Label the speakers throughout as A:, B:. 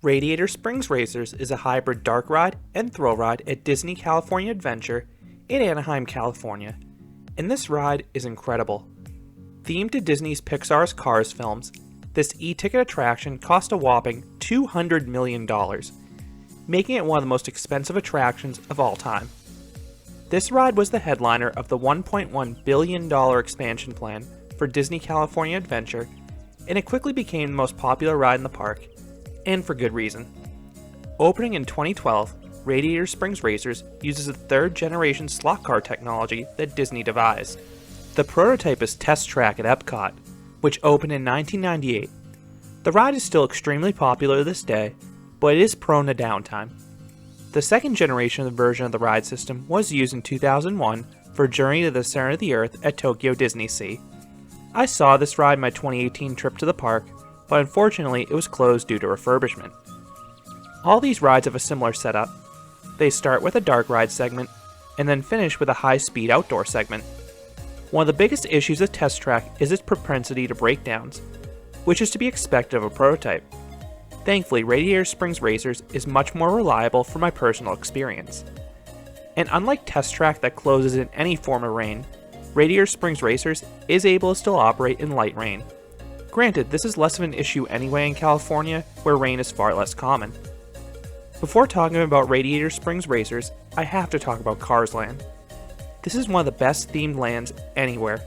A: Radiator Springs Racers is a hybrid dark ride and thrill ride at Disney California Adventure in Anaheim, California, and this ride is incredible. Themed to Disney's Pixar's Cars films, this e-ticket attraction cost a whopping $200 million, making it one of the most expensive attractions of all time. This ride was the headliner of the $1.1 billion expansion plan for Disney California Adventure, and it quickly became the most popular ride in the park, and for good reason. Opening in 2012, Radiator Springs Racers uses the third-generation slot car technology that Disney devised. The prototype is Test Track at Epcot, which opened in 1998. The ride is still extremely popular to this day, but it is prone to downtime. The second generation version of the ride system was used in 2001 for Journey to the Center of the Earth at Tokyo Disney Sea. I saw this ride my 2018 trip to the park, but unfortunately it was closed due to refurbishment. All these rides have a similar setup. They start with a dark ride segment, and then finish with a high-speed outdoor segment. One of the biggest issues with Test Track is its propensity to breakdowns, which is to be expected of a prototype. Thankfully, Radiator Springs Racers is much more reliable from my personal experience. And unlike Test Track that closes in any form of rain, Radiator Springs Racers is able to still operate in light rain. Granted, this is less of an issue anyway in California, where rain is far less common. Before talking about Radiator Springs Racers, I have to talk about Cars Land. This is one of the best themed lands anywhere.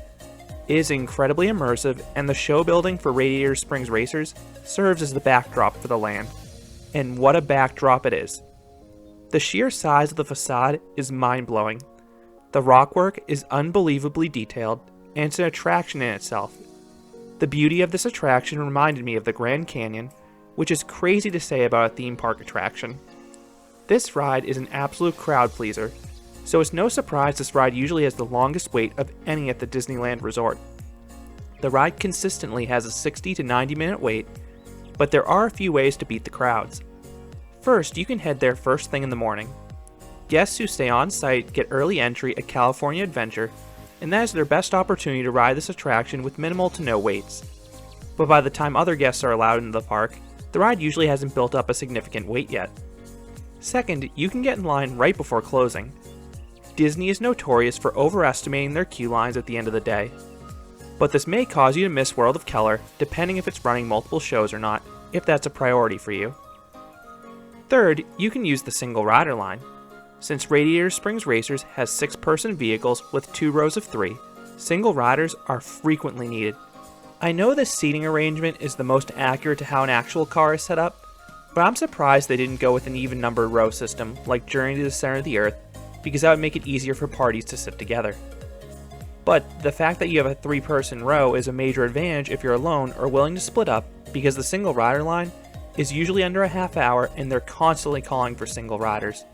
A: It is incredibly immersive, and the show building for Radiator Springs Racers serves as the backdrop for the land. And what a backdrop it is. The sheer size of the facade is mind-blowing. The rockwork is unbelievably detailed, and it's an attraction in itself. The beauty of this attraction reminded me of the Grand Canyon, which is crazy to say about a theme park attraction. This ride is an absolute crowd pleaser, so it's no surprise this ride usually has the longest wait of any at the Disneyland resort. The ride consistently has a 60 to 90 minute wait, but there are a few ways to beat the crowds. First, you can head there first thing in the morning. Guests who stay on site get early entry at California Adventure, and that is their best opportunity to ride this attraction with minimal to no waits. But by the time other guests are allowed into the park, the ride usually hasn't built up a significant wait yet. Second, you can get in line right before closing. Disney is notorious for overestimating their queue lines at the end of the day, but this may cause you to miss World of Color depending if it's running multiple shows or not, if that's a priority for you. Third, you can use the single rider line. Since Radiator Springs Racers has 6-person vehicles with 2 rows of 3, single riders are frequently needed. I know this seating arrangement is the most accurate to how an actual car is set up, but I'm surprised they didn't go with an even numbered row system like Journey to the Center of the Earth, because that would make it easier for parties to sit together. But the fact that you have a 3-person row is a major advantage if you're alone or willing to split up, because the single rider line is usually under a half hour and they're constantly calling for single riders.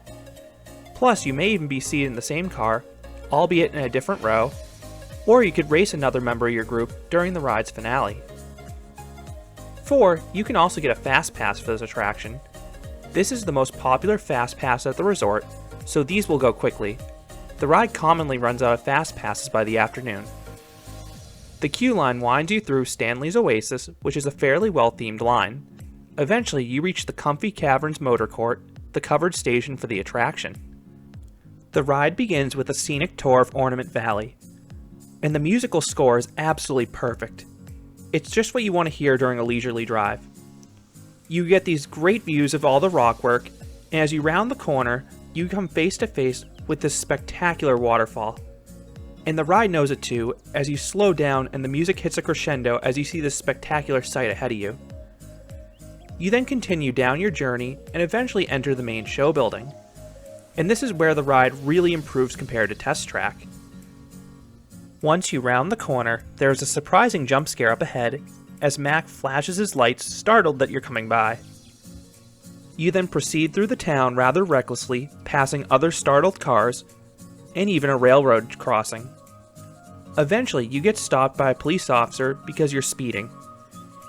A: Plus, you may even be seated in the same car, albeit in a different row, or you could race another member of your group during the ride's finale. 4. You can also get a Fast Pass for this attraction. This is the most popular Fast Pass at the resort, so these will go quickly. The ride commonly runs out of Fast Passes by the afternoon. The queue line winds you through Stanley's Oasis, which is a fairly well-themed line. Eventually, you reach the Comfy Caverns Motor Court, the covered station for the attraction. The ride begins with a scenic tour of Ornament Valley, and the musical score is absolutely perfect. It's just what you want to hear during a leisurely drive. You get these great views of all the rockwork, and as you round the corner, you come face to face with this spectacular waterfall. And the ride knows it too, as you slow down and the music hits a crescendo as you see this spectacular sight ahead of you. You then continue down your journey and eventually enter the main show building. And this is where the ride really improves compared to Test Track. Once you round the corner, there is a surprising jump scare up ahead as Mac flashes his lights, startled that you're coming by. You then proceed through the town rather recklessly, passing other startled cars, and even a railroad crossing. Eventually, you get stopped by a police officer because you're speeding,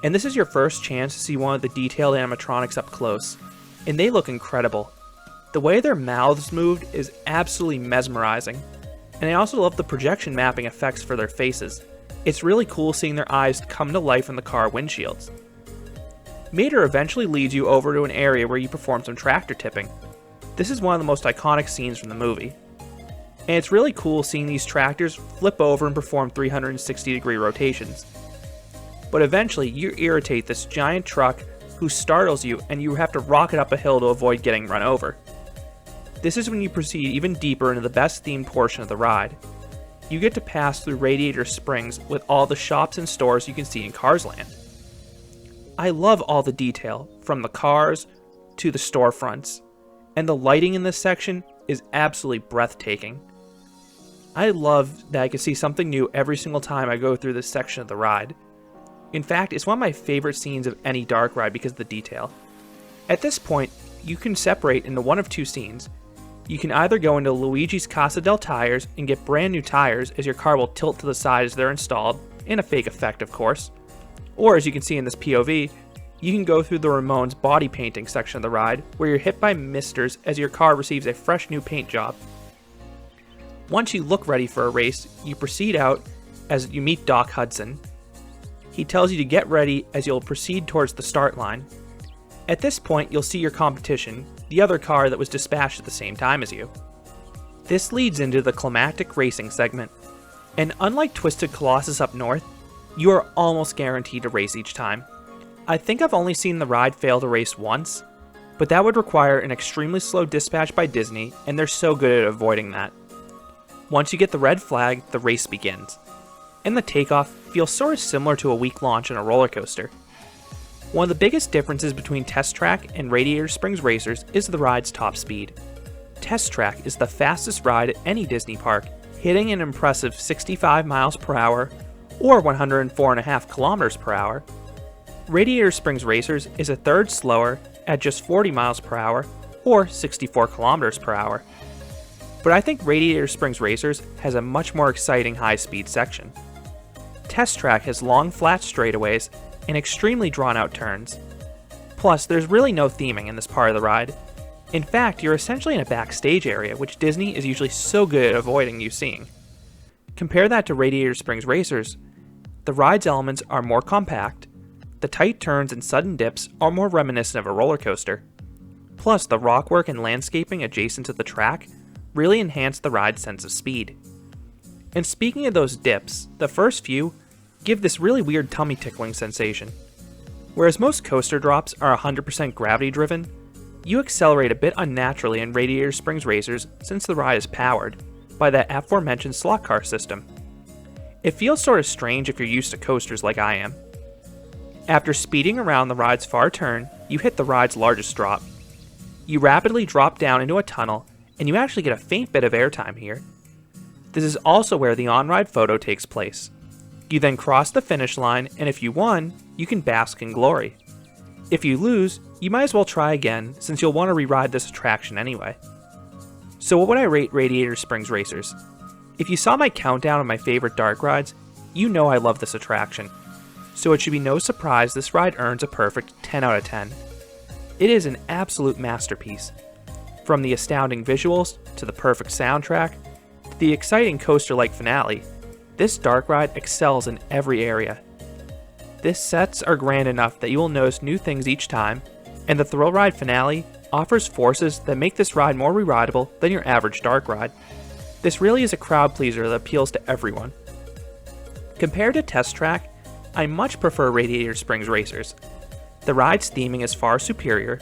A: and this is your first chance to see one of the detailed animatronics up close, and they look incredible. The way their mouths moved is absolutely mesmerizing, and I also love the projection mapping effects for their faces. It's really cool seeing their eyes come to life in the car windshields. Mater eventually leads you over to an area where you perform some tractor tipping. This is one of the most iconic scenes from the movie. And it's really cool seeing these tractors flip over and perform 360-degree rotations. But eventually, you irritate this giant truck who startles you and you have to rocket up a hill to avoid getting run over. This is when you proceed even deeper into the best themed portion of the ride. You get to pass through Radiator Springs with all the shops and stores you can see in Cars Land. I love all the detail, from the cars to the storefronts, and the lighting in this section is absolutely breathtaking. I love that I can see something new every single time I go through this section of the ride. In fact, it's one of my favorite scenes of any dark ride because of the detail. At this point, you can separate into one of two scenes. You can either go into Luigi's Casa del Tires and get brand new tires as your car will tilt to the side as they're installed, in a fake effect of course. Or as you can see in this POV, you can go through the Ramones body painting section of the ride where you're hit by misters as your car receives a fresh new paint job. Once you look ready for a race, you proceed out as you meet Doc Hudson. He tells you to get ready as you'll proceed towards the start line. At this point, you'll see your competition, the other car that was dispatched at the same time as you. This leads into the climactic racing segment, and unlike Twisted Colossus up north, you are almost guaranteed to race each time. I think I've only seen the ride fail to race once, but that would require an extremely slow dispatch by Disney, and they're so good at avoiding that. Once you get the red flag, the race begins, and the takeoff feels sort of similar to a weak launch on a roller coaster. One of the biggest differences between Test Track and Radiator Springs Racers is the ride's top speed. Test Track is the fastest ride at any Disney park, hitting an impressive 65 miles per hour or 104.5 kilometers per hour. Radiator Springs Racers is a third slower at just 40 miles per hour or 64 kilometers per hour. But I think Radiator Springs Racers has a much more exciting high-speed section. Test Track has long flat straightaways and extremely drawn-out turns. Plus, there's really no theming in this part of the ride. In fact, you're essentially in a backstage area, which Disney is usually so good at avoiding you seeing. Compare that to Radiator Springs Racers. The ride's elements are more compact, the tight turns and sudden dips are more reminiscent of a roller coaster. Plus, the rockwork and landscaping adjacent to the track really enhance the ride's sense of speed. And speaking of those dips, the first few give this really weird tummy tickling sensation. Whereas most coaster drops are 100% gravity driven, you accelerate a bit unnaturally in Radiator Springs Racers since the ride is powered by that aforementioned slot car system. It feels sort of strange if you're used to coasters like I am. After speeding around the ride's far turn, you hit the ride's largest drop. You rapidly drop down into a tunnel, and you actually get a faint bit of airtime here. This is also where the on-ride photo takes place. You then cross the finish line, and if you won, you can bask in glory. If you lose, you might as well try again, since you'll want to re-ride this attraction anyway. So what would I rate Radiator Springs Racers? If you saw my countdown of my favorite dark rides, you know I love this attraction. So it should be no surprise this ride earns a perfect 10 out of 10. It is an absolute masterpiece. From the astounding visuals, to the perfect soundtrack, to the exciting coaster-like finale, this dark ride excels in every area. The sets are grand enough that you will notice new things each time, and the thrill ride finale offers forces that make this ride more re-rideable than your average dark ride. This really is a crowd pleaser that appeals to everyone. Compared to Test Track, I much prefer Radiator Springs Racers. The ride's theming is far superior,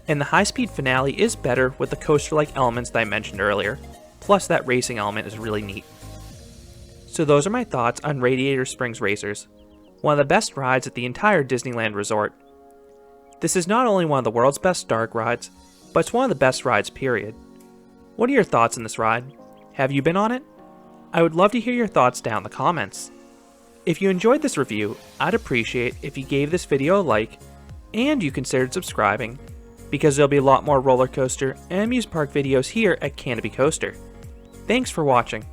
A: and the high-speed finale is better with the coaster-like elements that I mentioned earlier, plus that racing element is really neat. So those are my thoughts on Radiator Springs Racers, one of the best rides at the entire Disneyland resort. This is not only one of the world's best dark rides, but it's one of the best rides period. What are your thoughts on this ride? Have you been on it? I would love to hear your thoughts down in the comments. If you enjoyed this review, I'd appreciate if you gave this video a like, and you considered subscribing, because there'll be a lot more roller coaster and amusement park videos here at Canopy Coaster. Thanks for watching.